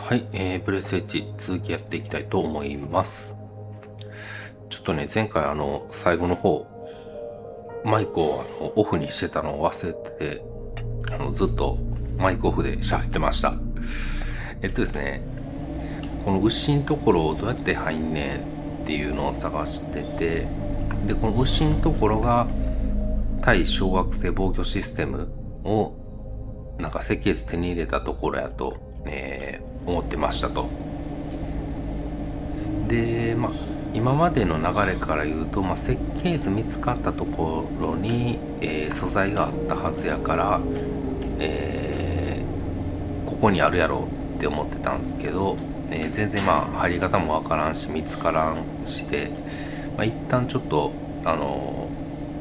はい、プレスエッジ続きやっていきたいと思います。ちょっとね、前回最後の方、マイクをオフにしてたのを忘れてて、ずっとマイクオフで喋ってました。ですね、この牛のところをどうやって入んねんっていうのを探してて、で、この牛のところが対小惑星防御システムをなんか設計図手に入れたところやと、思ってましたと。で、今までの流れから言うと、設計図見つかったところに、素材があったはずやから、ここにあるやろって思ってたんですけど、全然入り方もわからんし見つからんしで、一旦ちょっと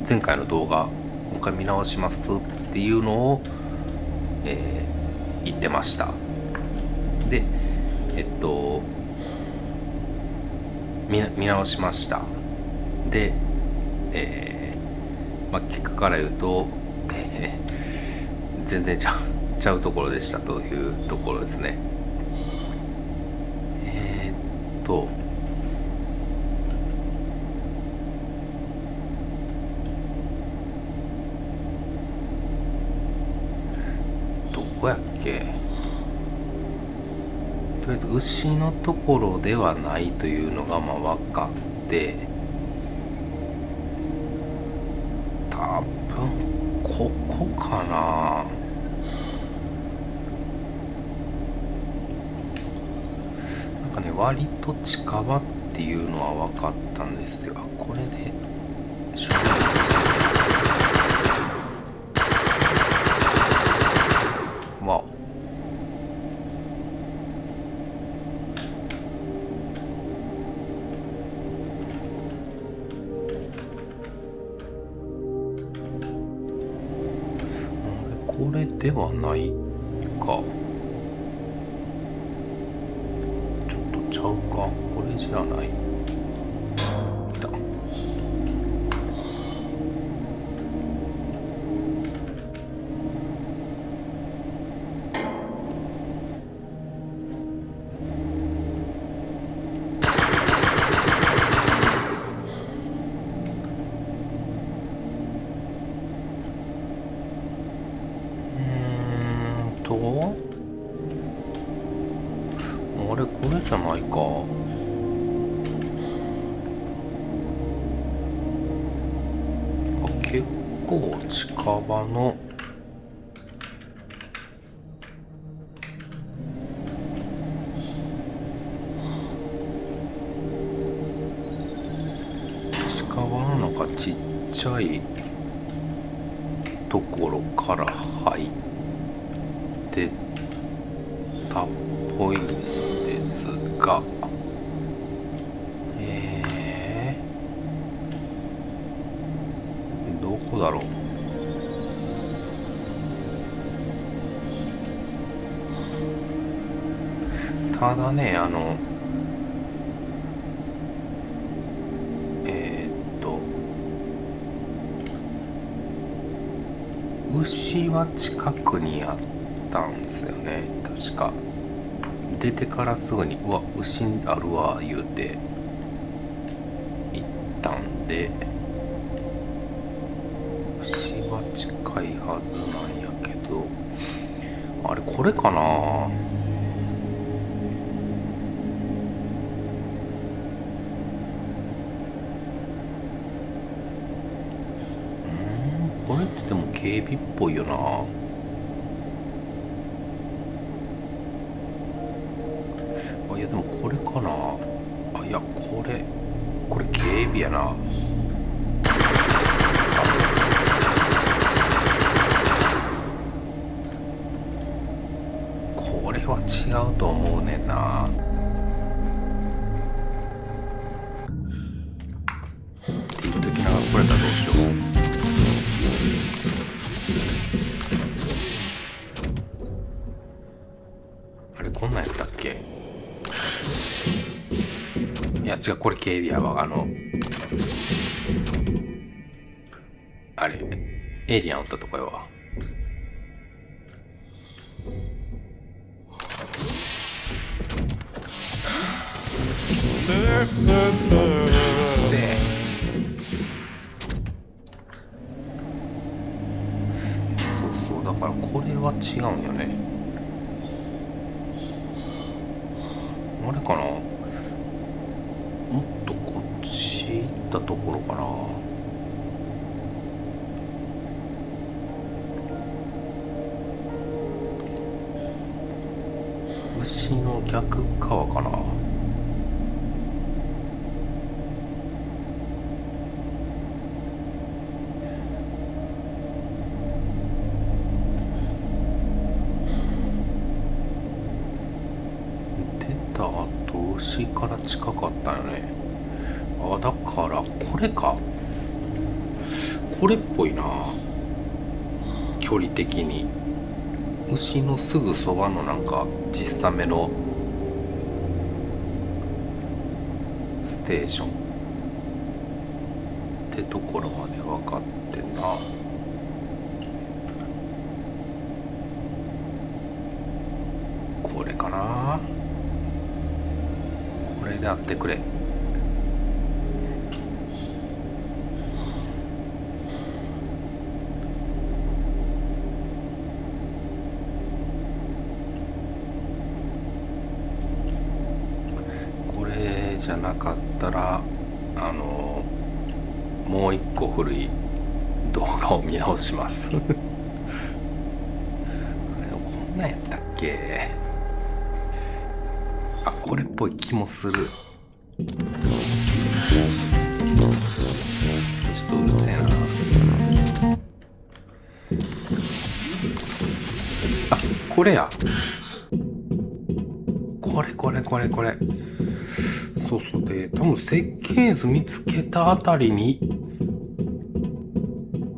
前回の動画もう一回見直しますっていうのを、言ってました。で見直しました。で、結果から言うと、全然ちゃうところでしたというところですね。どこやっけ。とりあえず牛のところではないというのが分かって、多分ここかな。なんかね、割と近場っていうのは分かったんですよ。これでしょうがないですね。わお。これではないか。ちょっとちゃうか。これじゃない。いた。あれ、これじゃないか。結構近場のなんかちっちゃいところから入ってたっぽいんですが、どこだろう。ただね、牛は近くにあったんすよね、確か。出てからすぐにうわ牛あるわ言うて行ったんで、牛は近いはずなんやけど、あれこれかな。これってでも警備っぽいよな。いやでもこれかな。いやこれ警備やな。これは違うと思うねんな。って言っときながらこれだったらどうしよう。あれこんなんやったっけ。いや違う、これ警備やわ。あれエイリアンおったとこやわ。そうだからこれは違うんよね。あれかな、もっとこっち行ったところかな。牛の逆側かな。出た後牛から近かったよね。あ、だからこれか、これっぽいな、距離的に。牛のすぐそばのなんか小さめのステーションってところまで分かってんな。これかな、これであってくれ。じゃなかったらもう一個古い動画を見直しますこんなんやったっけ。あ、これっぽい気もする。ちょっとうるせえな。あ、これや、これそうで、多分設計図見つけたあたりに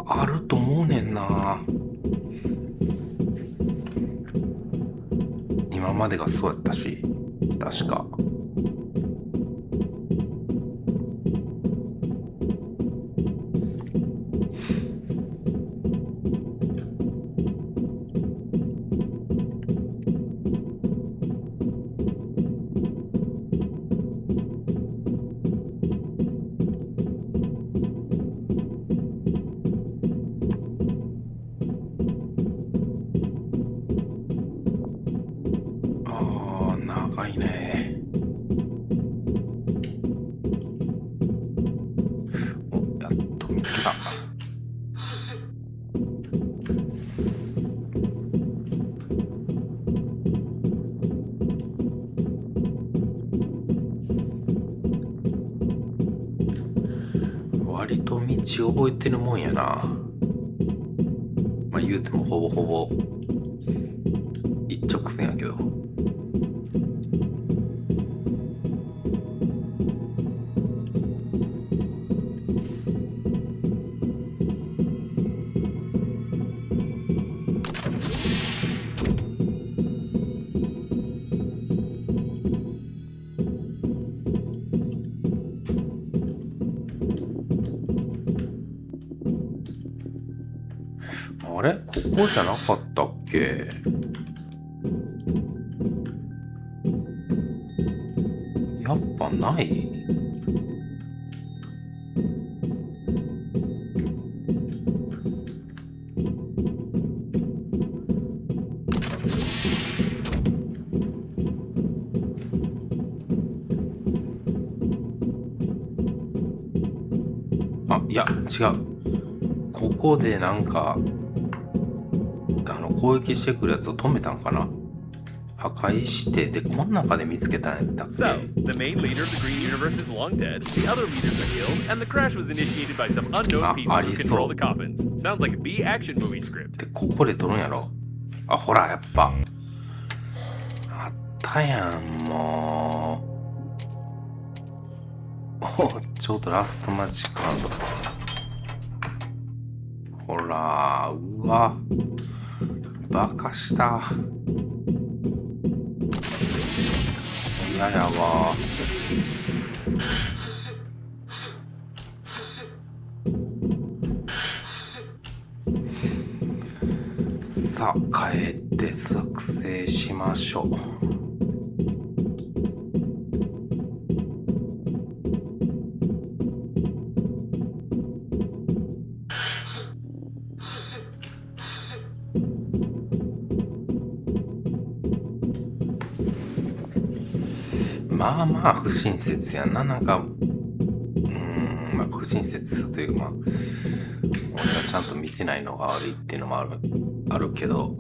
あると思うねんな。今までがそうやったし、確か。長いね。お、やっと見つけた。割と道覚えてるもんやな。まあ言うてもほぼほぼ一直線やけど。あれ、ここじゃなかったっけ。やっぱない。あ、いや違う、ここでなんか攻撃してくるやつを止めたんかな。破壊して、でこの中で見つけたんやったっけ。 So, the main leader of the Green Universe is long dead, the other leaders are killed, and the crash was initiated by some unknown people who control the coffins. Sounds like a B action movie script. でここで撮るんやろ。あ、ほらやっぱあったやん、もう。お、ちょうどラストマジックハンド。ほら、うわ、バカした。嫌やわ。さあ帰って作成しましょう。まあまあ不親切やな。なんか、まあ不親切というか、まあ、俺がちゃんと見てないのが悪いっていうのもあるけど、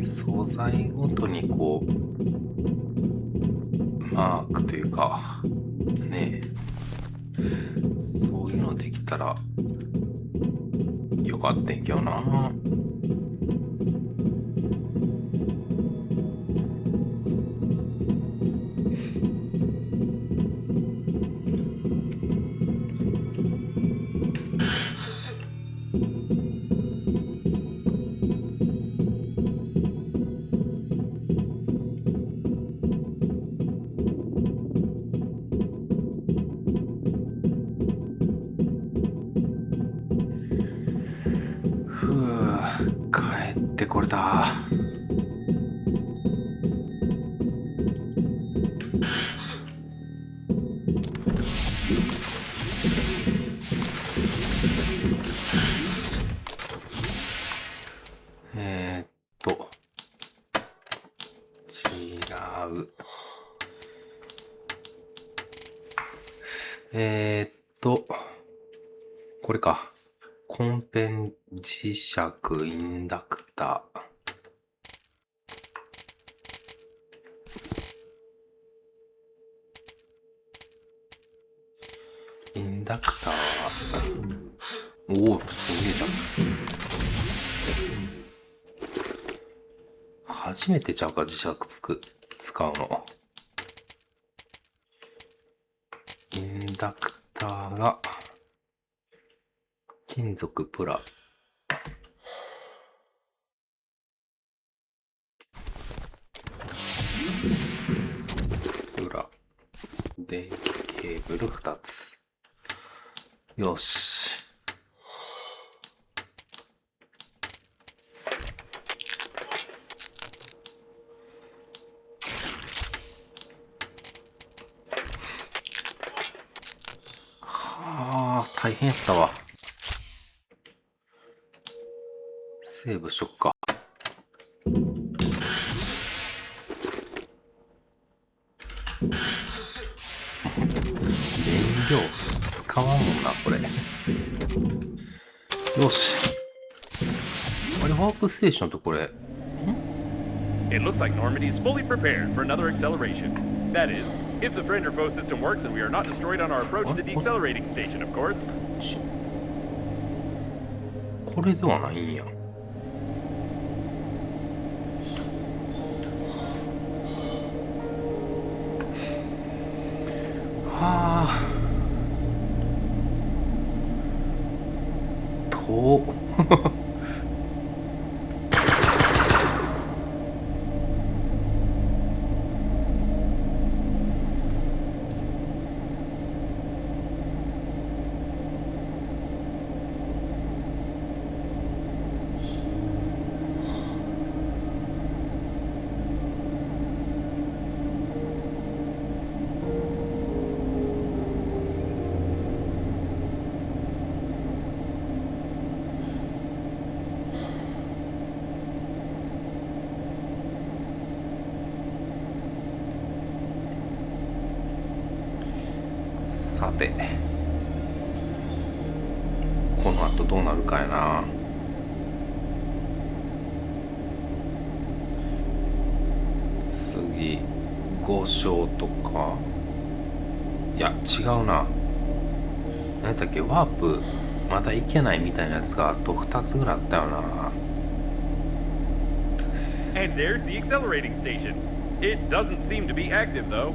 素材ごとにこう、マークというか、ねえ、そういうのできたらよかったんけどな。ふぅ、帰ってこれた。えーっと、違う。これか。コンペン磁石インダクター。インダクター。おお、すげえじゃん。初めてちゃうか、磁石使うの。インダクターが、金属プラ。裏。電気ケーブル2つ。よし。はあ、大変やったわ。セーブしよっか。燃料使わんもんな、これ。よし。あれ、ワープステーションとこれ。It looks like Normandy is fully prepared for another acceleration. That is, if the friend or foe system works and we are not destroyed on our approach to the accelerating station, of course. これではないんや。はあ。さて、この後どうなるかやな。次5章とか、いや違うな。何だっけ、ワープまだいけないみたいなやつがあと2つぐらいあったよな。 And there's the accelerating station. It doesn't seem to be active though.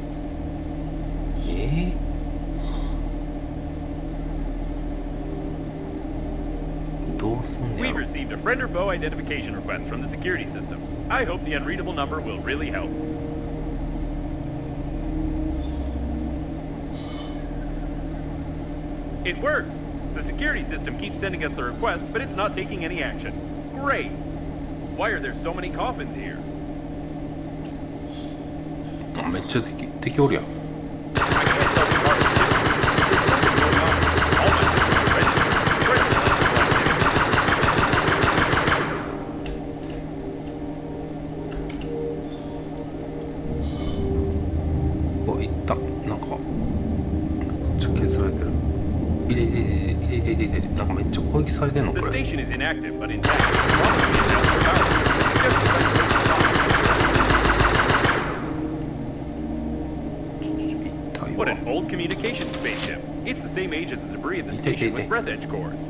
どうすんねや We've ろ。 received a friend or foe identification request from the security systems. I hope the unreadable number will really help. It works! The security system keeps sending us the request, but it's not taking any action. Great! Why are there so many coffins here? あ、めっちゃ敵おるやん。 I can't tell the part of the difference. There's something going on. All my systems are ready. ていて、なんかめっちゃ攻撃されてんのこ The れ。 station is inactive but intact. Probably intact for power. I suggest you try to turn it off. What an old communication spaceship. It's the same age as the debris of the station with breath edge cores.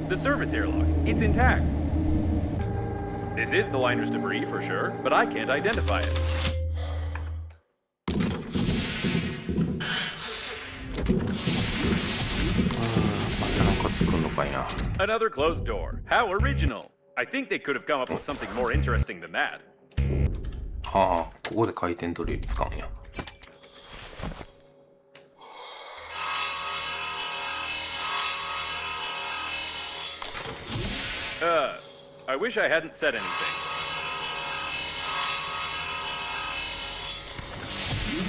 The service airlock, it's intact. This is the liner's debris for sure, but I can't identify it. Another closed door. How original. I think they could have come up with something more interesting than that. はあ、ここで回転ドリル使うんや。I wish I hadn't said anything.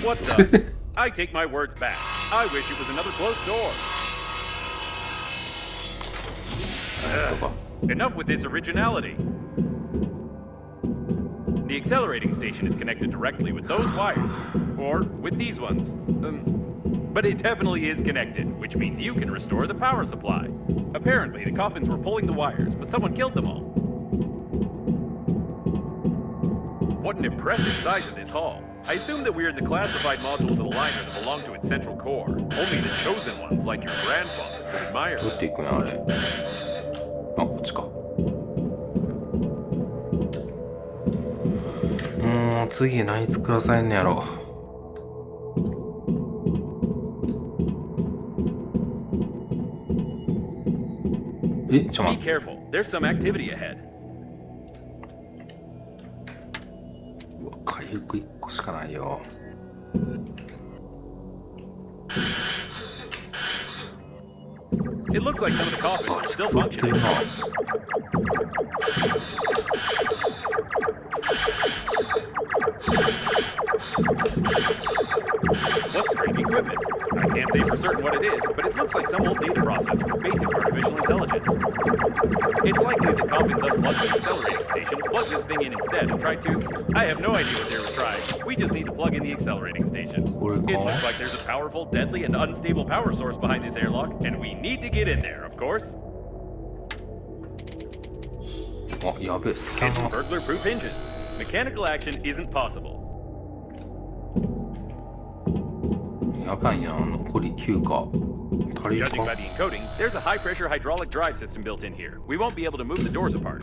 What the? I take my words back. I wish it was another closed door. Enough with this originality. The accelerating station is connected directly with those wires, or with these ones. But it definitely is connected, which means you can restore the power supply. Apparently, the coffins were pulling the wires, but someone killed them all. What an impressive size of this hall. I assume that we're in the classified modules of the liner that belong to its central core. Only the chosen ones, like your grandfather, could admire. どうやって行くんやあれ。あ、こっちか。次何作らされんねやろ。え、ちょっと待って。 Be careful. There's some activity ahead. うわ、回復1個しかないよ。It looks like some of the coffins あ、 are つ still く座ってる functioning. な。What strange equipment? I can't say for certain what it is, but it looks like some old data processor with basic artificial intelligence. It's likely the coffins unplugged the accelerating station, plugged this thing in instead, and tried to... I have no idea what they were trying. We just need to plug in the accelerating station. It looks like there's a powerful, deadly, and unstable power source behind this airlock, and we need to get in there, of course. あ、やべえ、スキャ It's ナー。 burglar-proof hinges. Mechanical action isn't possible. やばいな、残り9か。足りる Judging か by the encoding, there's a high-pressure hydraulic drive system built in here. We won't be able to move the doors apart.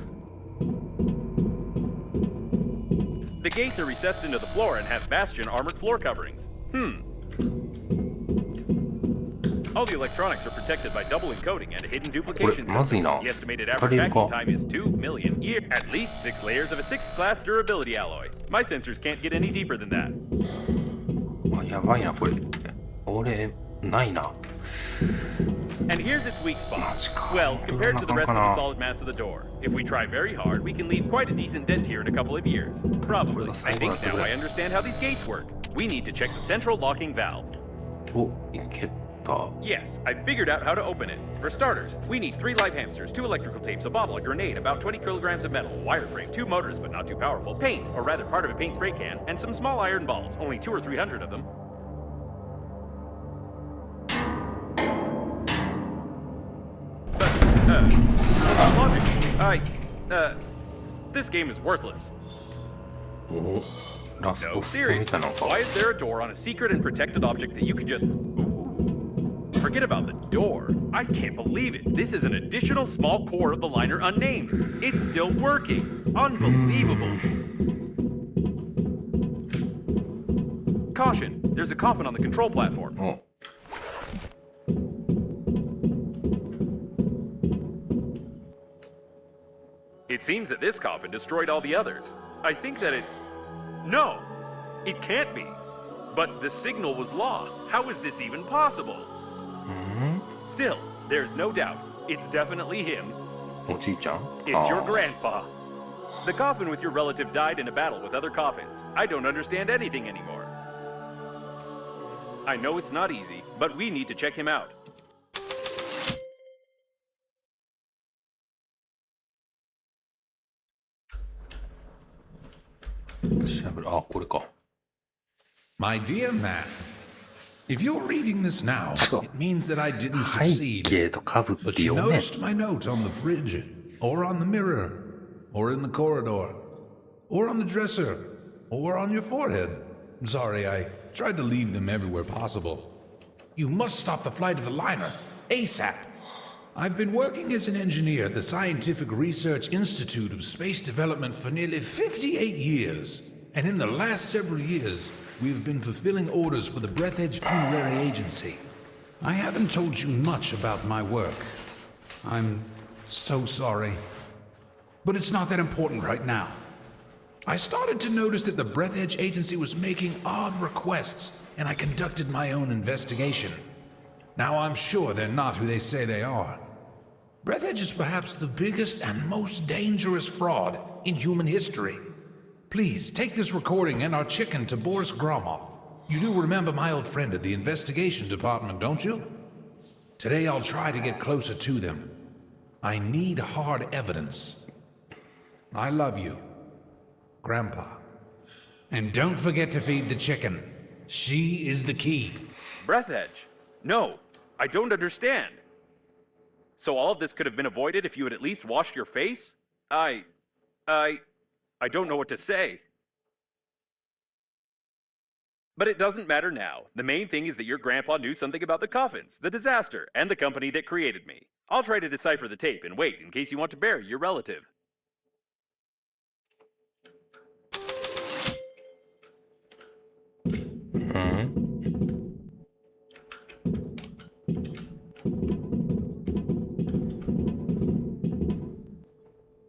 The gates are recessed into the floor and have bastion armored floor coverings. All the electronics are protected by double encoding and a hidden duplication これまずい system. な。 The estimated 足 average りる packing か。 time is 2 million years. At least 6 layers of a 6th class durability alloy. My sensors can't get any deeper than that. あ、やばいな、これ。俺、ないな。 And here's its weak spot. マジか。 Well, compared to the rest of な the かなか solid mass of the door. If we try very hard, we can leave quite a decent dent here in a couple of years. Probably. I think now I understand how these gates work. We need to check the central locking valve. お、いけた。 Yes, I figured out how to open it. For starters, we need 3 live hamsters, 2 electrical tapes, a bottle, a grenade, about 20 kilograms of metal, a wireframe, 2 motors but not too powerful, paint, or rather part of a paint spray can, and some small iron balls, only 200 or 300 of them. Logic. This game is worthless. お、ラス No, ボス戦み seriously. たいなのか。 Why is there a door on a secret and protected object that you can just... Ooh. Forget about the door. I can't believe it. This is an additional small core of the liner unnamed. It's still working. Unbelievable. Caution. There's a coffin on the control platform. お、 It seems that this coffin destroyed all the others. I think that it's... No! It can't be. But the signal was lost. How is this even possible? Still, there's no doubt. It's definitely him. おじいちゃん It's your あー grandpa. The coffin with your relative died in a battle with other coffins. I don't understand anything anymore. I know it's not easy, but we need to check him out. 調べる。あ、これか。 My dear man, If you're reading this now, そう it means that I didn't 背 succeed. 景とかぶっ But て you 読め。 noticed my note on the fridge, or on the mirror, or in the corridor, or on the dresser, or on your forehead. Sorry, I tried to leave them everywhere possible. You must stop the flight of the liner, ASAP. I've been working as an engineer at the Scientific Research Institute of Space Development for nearly 58 years. And in the last several years, we've been fulfilling orders for the Breathedge Funerary Agency. I haven't told you much about my work. I'm so sorry. But it's not that important right now. I started to notice that the Breathedge Agency was making odd requests, and I conducted my own investigation. Now I'm sure they're not who they say they are. Breathedge is perhaps the biggest and most dangerous fraud in human history. Please take this recording and our chicken to Boris Gromov. You do remember my old friend at the investigation department, don't you? Today I'll try to get closer to them. I need hard evidence. I love you, Grandpa. And don't forget to feed the chicken. She is the key. Breathedge? No, I don't understand. So all of this could have been avoided if you had at least washed your face? I don't know what to say. But it doesn't matter now. The main thing is that your grandpa knew something about the coffins, the disaster, and the company that created me. I'll try to decipher the tape and wait in case you want to bury your relative.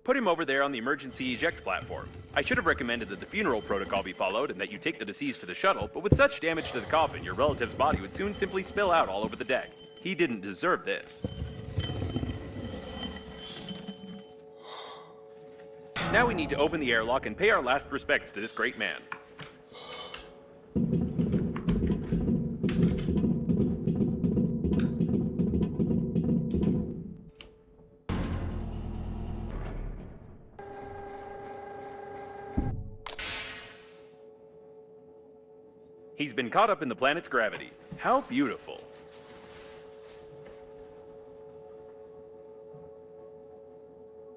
Put him over there on the emergency eject platform. I should have recommended that the funeral protocol be followed and that you take the deceased to the shuttle, but with such damage to the coffin, your relative's body would soon simply spill out all over the deck. He didn't deserve this. Now we need to open the airlock and pay our last respects to this great man. He's been caught up in the planet's gravity. How beautiful.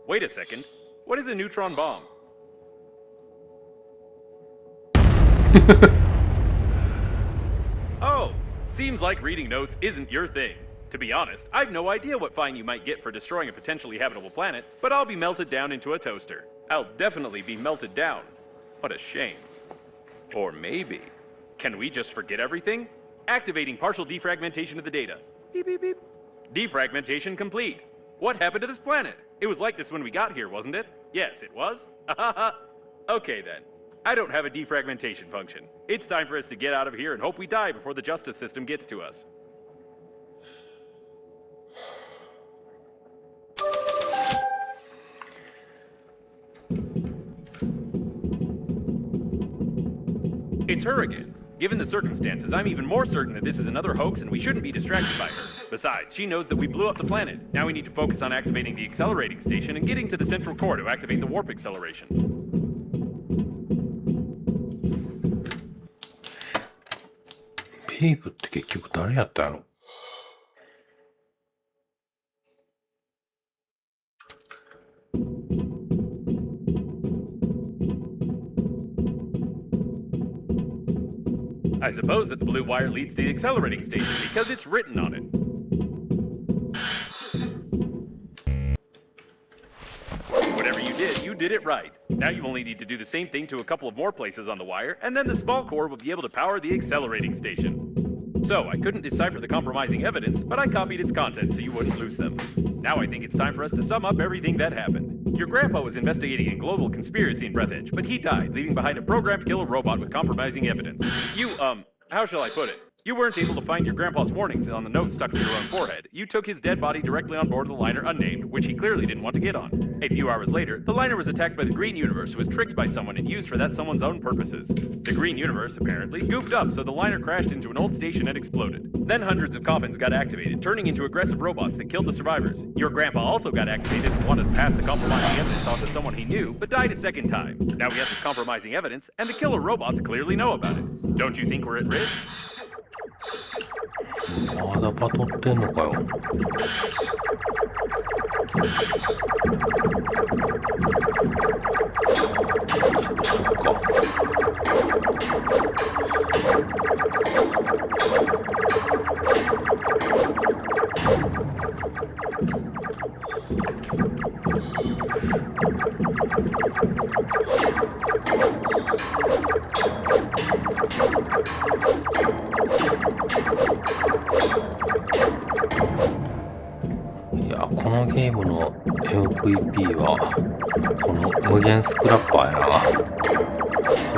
Wait a second. What is a neutron bomb? Oh, seems like reading notes isn't your thing. To be honest, I've no idea what fine you might get for destroying a potentially habitable planet, but I'll be melted down into a toaster. I'll definitely be melted down. What a shame. Or maybe... Can we just forget everything? Activating partial defragmentation of the data. Beep, beep, beep. Defragmentation complete. What happened to this planet? It was like this when we got here, wasn't it? Yes, it was. Okay then. I don't have a defragmentation function. It's time for us to get out of here and hope we die before the justice system gets to us. It's her again. Given the circumstances, I'm even more certain that this is another hoax and we shouldn't be distracted by her. Besides, she knows that we blew up the planet. Now we need to focus on activating the accelerating station and getting to the central core to activate the warp acceleration. Babe って結局誰やったの? I suppose that the blue wire leads to the accelerating station because it's written on it. Whatever you did it right. Now you only need to do the same thing to a couple of more places on the wire, and then the small core will be able to power the accelerating station. So, I couldn't decipher the compromising evidence, but I copied its contents so you wouldn't lose them. Now I think it's time for us to sum up everything that happened. Your grandpa was investigating a global conspiracy in Breathedge, but he died, leaving behind a programmed killer robot with compromising evidence. You, how shall I put it? You weren't able to find your grandpa's warnings on the note stuck to your own forehead. You took his dead body directly on board of the liner unnamed, which he clearly didn't want to get on. A few hours later, the liner was attacked by the Green Universe, who was tricked by someone and used for that someone's own purposes. The Green Universe, apparently, goofed up, so the liner crashed into an old station and exploded. Then hundreds of coffins got activated, turning into aggressive robots that killed the survivors. Your grandpa also got activated and wanted to pass the compromising evidence on to someone he knew, but died a second time. Now we have this compromising evidence, and the killer robots clearly know about it. Don't you think we're at risk? まだバトってんのかよ。そっか。いや、このゲームの MVP はこの無限スクラッパーやな。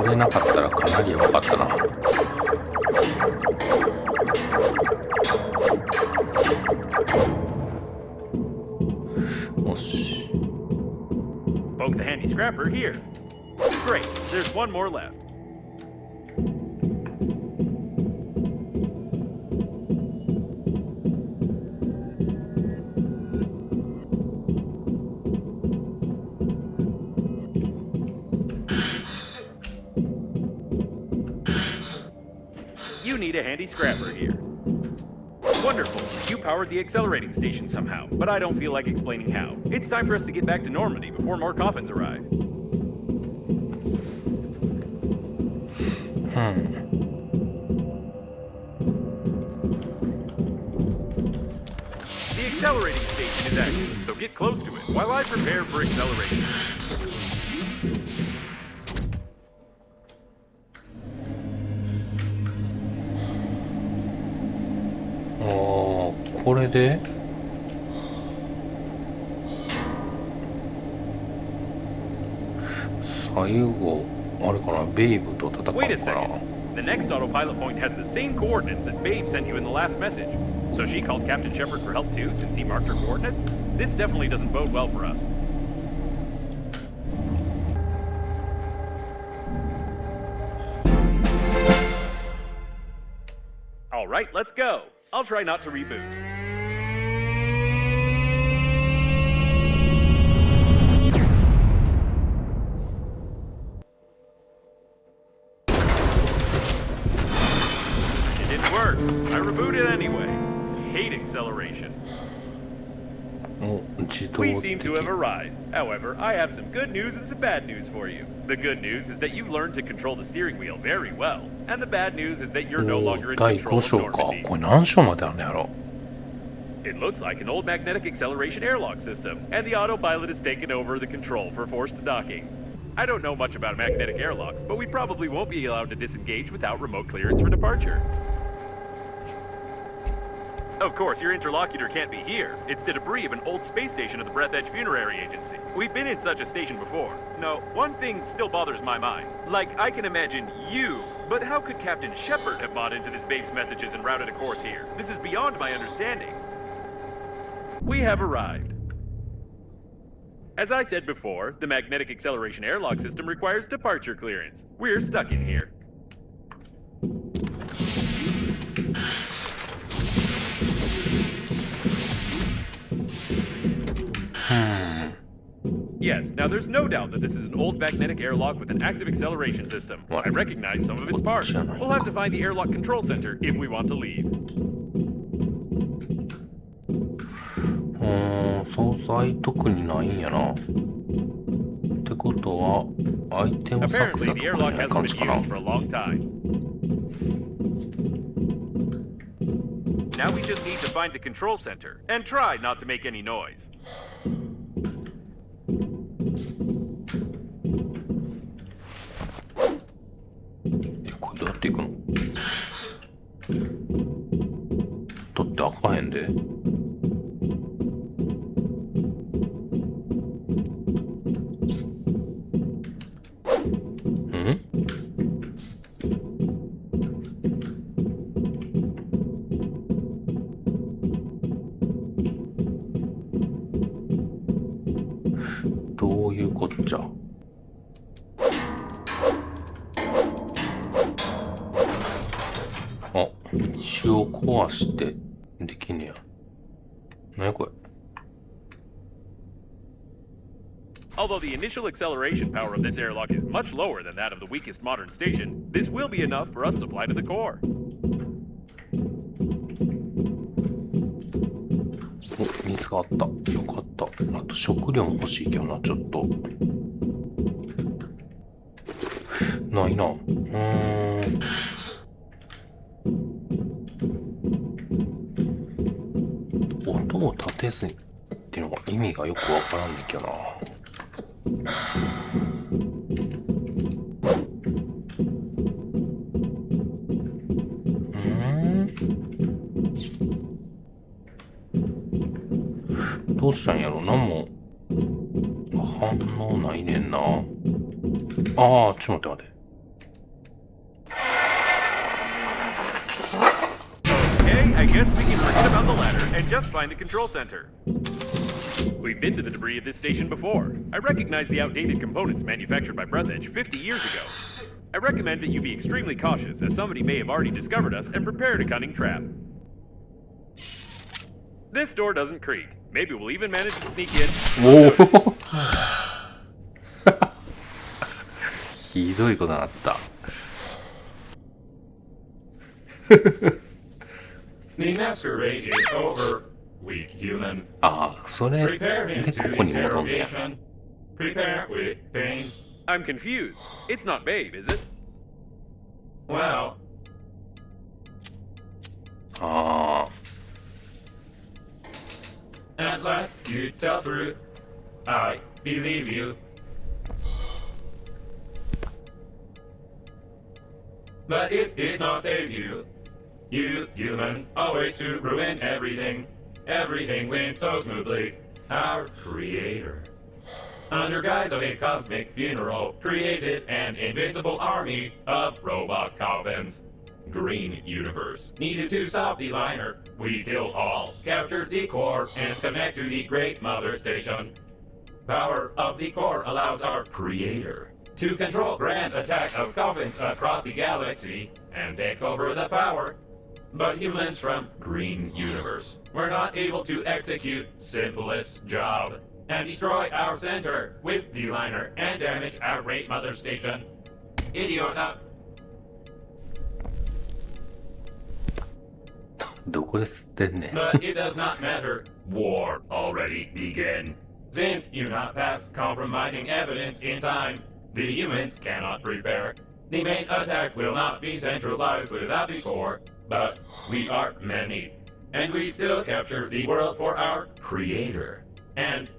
これなかったらかなりやばかったな。よし。 Poke the handy scrapper here. Great, there's one more left. You need a handy scrapper here. Wonderful. You powered the accelerating station somehow, but I don't feel like explaining how. It's time for us to get back to Normandy before more coffins arrive. The accelerating station is active, so get close to it while I prepare for acceleration. これで最後あれかな、ベイブと戦うの Wait a かな。 second. The next autopilot point has the same coordinates that Babe sent you in the last message. So she called Captain Shepard for help too, since he marked her coordinates? This definitely doesn't bode well for us. All right, let's go. I'll try not to reboot. It didn't work. I rebooted anyway. Hate acceleration. お、自動 We 的 seem to have arrived. However, I have some good news and some bad news for you. The good news is that you've learned to control the steering wheel very well. And the bad news is that you're no お longer in 第 control 5 of 章か。 Normandy. これ何章まであるんやろ。 It looks like an old magnetic acceleration airlock system, and the autopilot has taken over the control for forced docking. I don't know much about magnetic airlocks, but we probably won't be allowed to disengage without remote clearance for departure. Of course, your interlocutor can't be here. It's the debris of an old space station of the Breath Edge Funerary Agency. We've been in such a station before. No, one thing still bothers my mind. Like, I can imagine you, but how could Captain Shepard have bought into this Babe's messages and routed a course here? This is beyond my understanding. We have arrived. As I said before, the magnetic acceleration airlock system requires departure clearance. We're stuck in here. Yes, now there's no doubt that this is an old magnetic airlock with an active acceleration system. I recognize some of its parts. We'll have to find the airlock control center if we want to leave. 素材特にないんやな。ってことはアイテム作 Apparently, 成 the とかに airlock ない hasn't 感 been じかな。 used for a long time. Now we just need to find the control center and try not to make any noise. これどうやっていくの？だって開かへんで。どういうこっちゃ。あ、一応壊してできんねや。何やこれ。Although the initial acceleration power of this airlock is much lower than that of the weakest modern station, this will be enough for us to fly to the core. 水があった。よかった。あと食料も欲しいけどな、ちょっと。ないな。音を立てずにっていうのが意味がよくわからんねんけどな。どうしたんやろ。なんも反応ないねんな。ああ、ちょっと待って。Okay, I guess we can forget about the ladder and just find the control center. We've been to the debris of this station before. I recognize the outdated components manufactured by Breathedge 50 years ago. I recommend that you be extremely cautious, as somebody may have already discovered us and prepared a cunning trap. This door doesn't creak. Maybe we'll even manage to sneak in. おおひどいことになった。The masquerade is over, weak human. ああ、それ Prepare で him こ to こに戻んねや。 interrogation. Prepare with pain. I'm confused. It's not Babe, is it? Well, あ at last you tell truth. I believe you. But it is not save you. You humans always to ruin everything. Everything went so smoothly. Our creator, under guise of a cosmic funeral, created an invincible army of robot coffins. Green Universe needed to stop the liner. We killed all, captured the core, and connect to the Great Mother Station. Power of the core allows our creator to control grand attack of coffins across the galaxy and take over the power. But humans from Green Universe were not able to execute simplest job and destroy our center with the liner and damage our Great Mother Station. Idiota. どこで吸ってんねん。 But it does not matter. War already began. Since you not pass compromising evidence in time, the humans cannot prepare. The main attack will not be centralized without the core, but we are many. And we still capture the world for our creator. And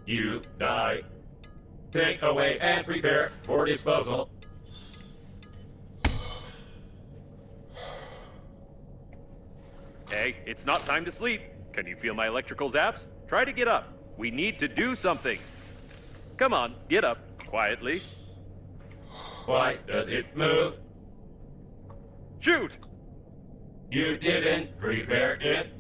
you die. Take away and prepare for disposal. Hey, it's not time to sleep. Can you feel my electrical zaps? Try to get up. We need to do something. Come on, get up. Quietly. Why does it move? Shoot! You didn't prepare it.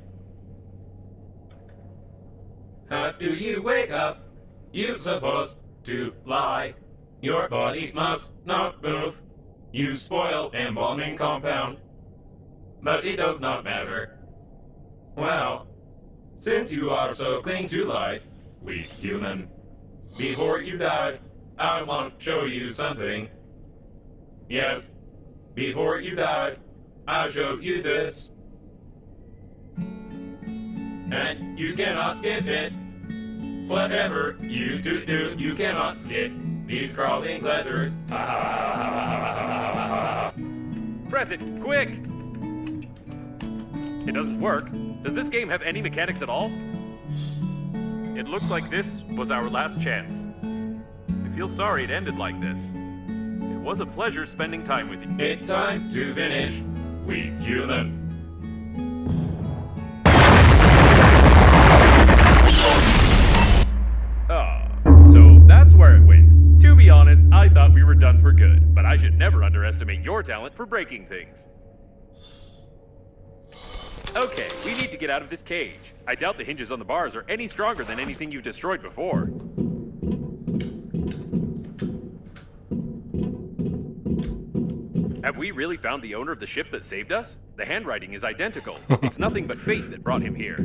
How do you wake up? You supposed to lie. Your body must not move. You spoil embalming compound. But it does not matter. Well, since you are so cling to life, weak human, before you die, I want to show you something. Yes, before you die, I'll show you this. And you cannot skip it. Whatever you do, you cannot skip these crawling letters. Press it, quick! It doesn't work. Does this game have any mechanics at all? It looks like this was our last chance. I feel sorry it ended like this. It was a pleasure spending time with you. It's time to finish, weak human. So that's where it went. To be honest, I thought we were done for good, but I should never underestimate your talent for breaking things. Okay, we need to get out of this cage. I doubt the hinges on the bars are any stronger than anything you've destroyed before. Have we really found the owner of the ship that saved us? The handwriting is identical. It's nothing but fate that brought him here.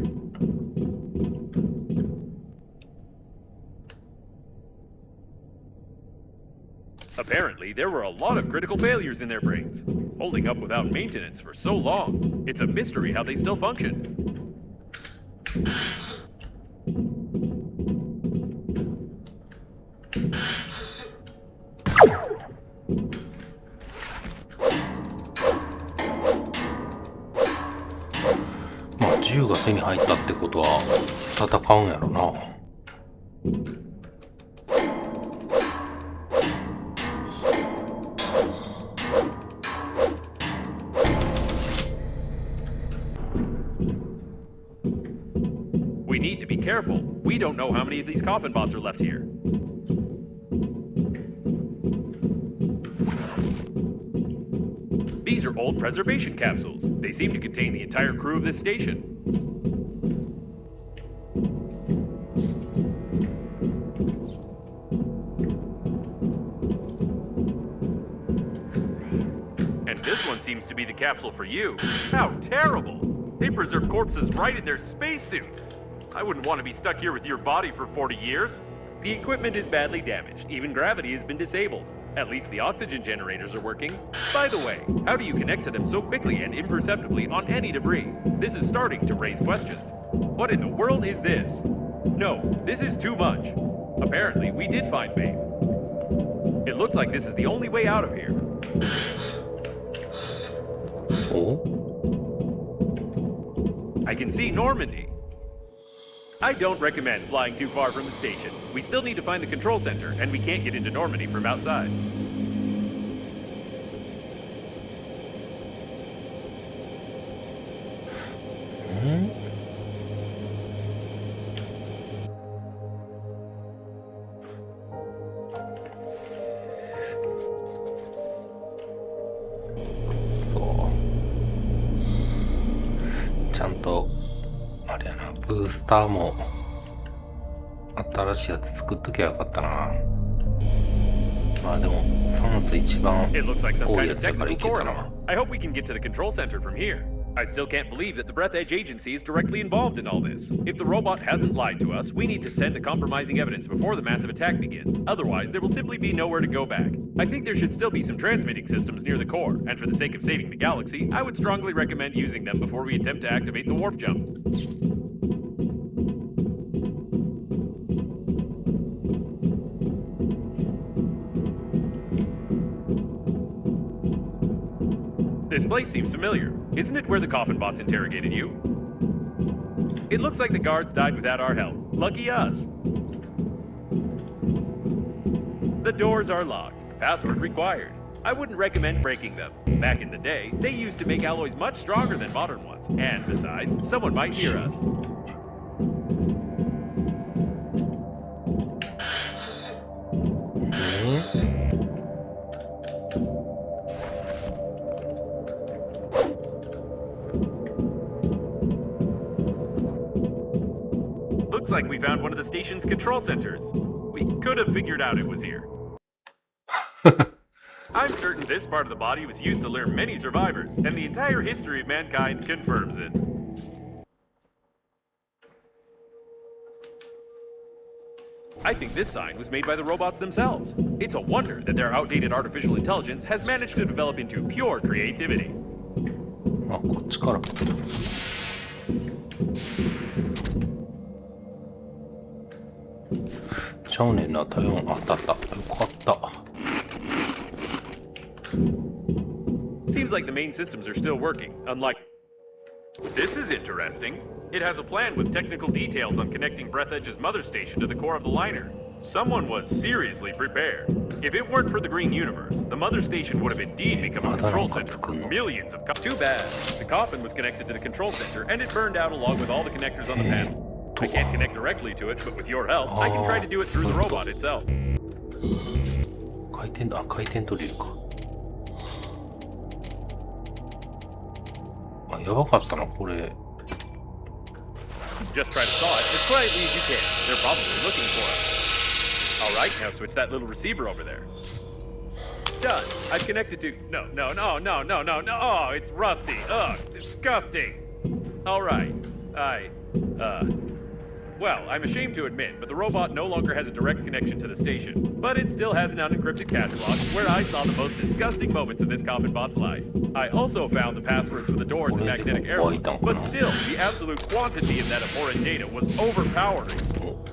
Apparently, there were a lot of critical failures in their brains, holding up without maintenance for so long. It's a mystery how they still function. 銃が手に入ったってことは戦うんやろな。We need to be careful. We don't know how many of these coffin bots are left here. These are old preservation capsules. They seem to contain the entire crew of this station. And this one seems to be the capsule for you. How terrible! They preserve corpses right in their spacesuits. I wouldn't want to be stuck here with your body for 40 years. The equipment is badly damaged. Even gravity has been disabled. At least the oxygen generators are working. By the way, how do you connect to them so quickly and imperceptibly on any debris? This is starting to raise questions. What in the world is this? No, this is too much. Apparently, we did find Babe. It looks like this is the only way out of here. お I can see Normandy. I don't recommend flying too far from the station. We still need to find the control center, and we can't get into Normandy from outside.そうちゃんとあれやな、ブースターも新しいやつ作っときゃよかったな。まあでも酸素一番 It looks like some 多い kind や of つやから technical いけた corridor. な。 I hope we can get to the control center from here. I still can't believe that the Breath Edge Agency is directly involved in all this. If the robot hasn't lied to us, we need to send the compromising evidence before the massive attack begins. Otherwise, there will simply be nowhere to go back. I think there should still be some transmitting systems near the core, and for the sake of saving the galaxy, I would strongly recommend using them before we attempt to activate the warp jump. This place seems familiar. Isn't it where the coffin bots interrogated you? It looks like the guards died without our help. Lucky us. The doors are locked. Password required. I wouldn't recommend breaking them. Back in the day, they used to make alloys much stronger than modern ones. And besides, someone might hear us. Looks like we found one of the station's control centers. We could have figured out it was here. I'm certain this part of the body was used to lure many survivors, and the entire history of mankind confirms it. I think this sign was made by the robots themselves. It's a wonder that their outdated artificial intelligence has managed to develop into pure creativity. あ、こっちから。ちゃうねんな、多分あったあった。よかった。Seems like the main systems are still working, unlike... This is interesting. It has a plan with technical details on connecting Breath Edge's mother station to the core of the liner. Someone was seriously prepared. If it weren't for the Green Universe, the mother station would have indeed become a control center for millions of... Too bad. The coffin was connected to the control center, and it burned out along with all the connectors on the panel. I can't connect directly to it, but with your help, I can try to do it through the robot itself. 回転ドリルか。あ、やばかったな、これ。Just try to saw it as quietly as you can. They're probably looking for us. All right, now switch that little receiver over there. Done. I've connected to... No. Oh, it's rusty. Ugh, disgusting. All right. Well, I'm ashamed to admit, but the robot no longer has a direct connection to the station. But it still has an unencrypted catalog where I saw the most disgusting moments of this coffin bot's life. I also found the passwords for the doors and magnetic airlock, but still, the absolute quantity of that abhorrent data was overpowering.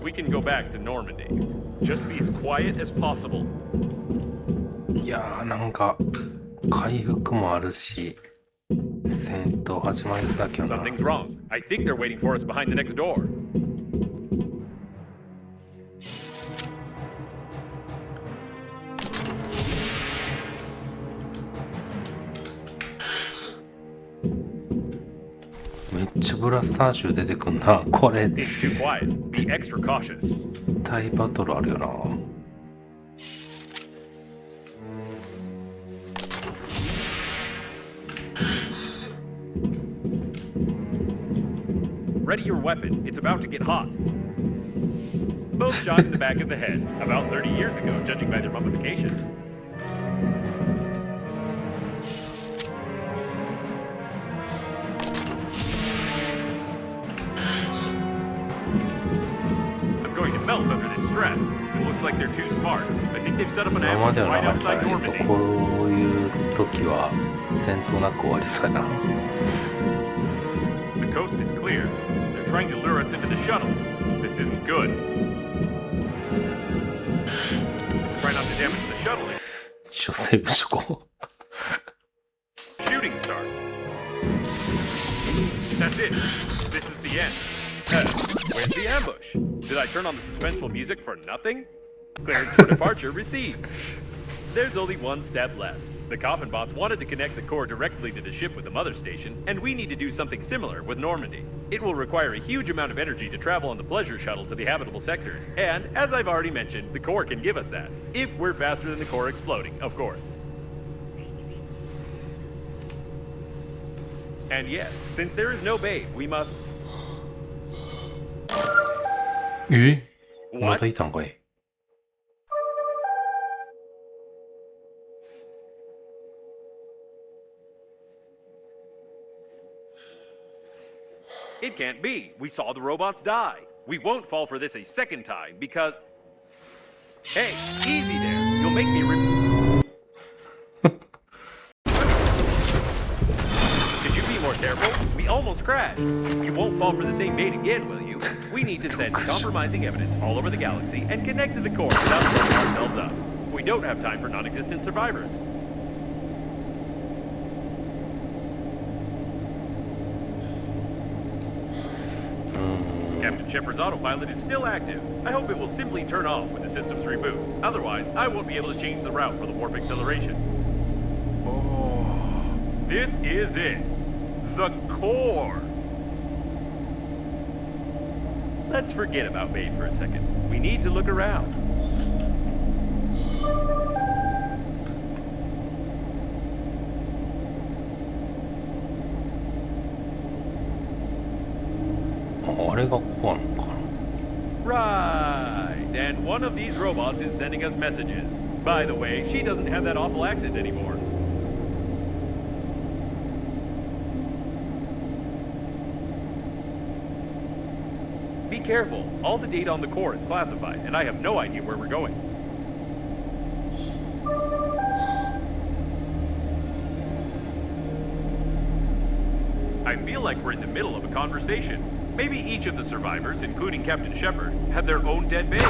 We can go back to Normandy. Just be as quiet as possible. いやー、なんか回復もあるし、戦闘始まりそうやけどな。 Something's wrong. I think they're waiting for us behind the next door.めっちゃブラスター銃出てくんな。これ It's too quiet. Be extra cautious. 大バトルあるよな。Ready your weapon. It's about to get hot. Both shot in the back of the head, about 30 years ago, judging by their mummification. I'm going to melt under this stress. It looks like they're too smart. I think they've set up an 今ま ambush での right 流れか outside ら言うと、 Normandy. こういう時は戦闘なく終わりそうやな。 The coast is clear. They're trying to lure us into the shuttle. This isn't good. Try not to damage the shuttle. 一応セーブしとこう。 Shooting starts. That's it. This is the end. Where's the ambush? Did I turn on the suspenseful music for nothing? Clearance for departure received. There's only one step left. The coffin bots wanted to connect the core directly to the ship with the mother station, and we need to do something similar with Normandy. It will require a huge amount of energy to travel on the pleasure shuttle to the habitable sectors, and as I've already mentioned, the core can give us that. If we're faster than the core exploding, of course. And yes, since there is no babe, we must... え、ま What? だいたんかい。It can't be. We saw the robots die. We won't fall for this a second time because... Hey, easy there. You'll make me Could you be more careful? We almost crashed. You won't fall for the same bait again, will you? We need to send compromising evidence all over the galaxy and connect to the core without blowing ourselves up. We don't have time for non-existent survivors. Captain Shepard's autopilot is still active. I hope it will simply turn off when the systems reboot. Otherwise, I won't be able to change the route for the warp acceleration. Oh, this is it. The core. Let's forget about Bait for a second. We need to look around. Oh, あれがコアなのかな。 Right. And one of these robots is sending us messages. By the way, she doesn't have that awful accent anymore. Be careful. All the data on the core is classified, and I have no idea where we're going. I feel like we're in the middle of a conversation. Maybe each of the survivors, including Captain Shepard, had their own dead babe.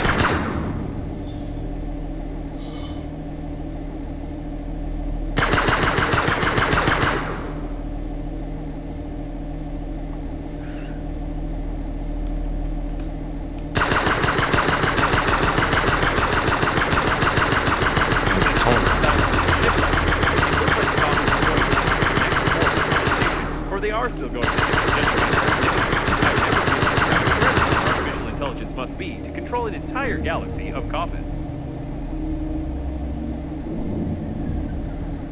Or they are still going to artificial intelligence must be to control an entire galaxy of coffins.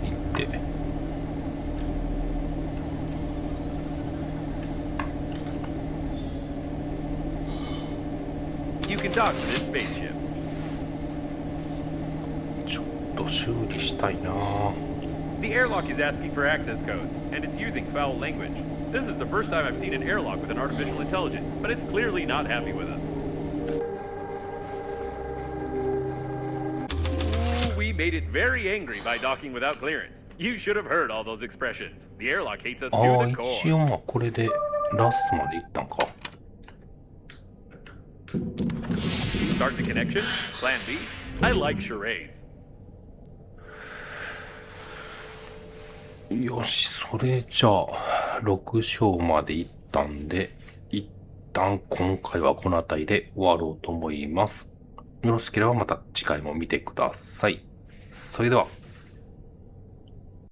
行って。 You can dock to this spaceship. ちょっと修理したいな。 The airlock is asking for access codes, and it's using foul language. This is the first time I've seen an airlock with an artificial intelligence, but it's clearly not happy with us. Ooh, we made it very angry by docking without clearance. You should have heard all those expressions. The airlock hates us あ to あ、 the 一 core. 応まあこれでラストまで行ったんか。 Start the connection? Plan B? I like charades. よし、それじゃあ、6章までいったんで、一旦今回はこの辺りで終わろうと思います。よろしければまた次回も見てください。それでは。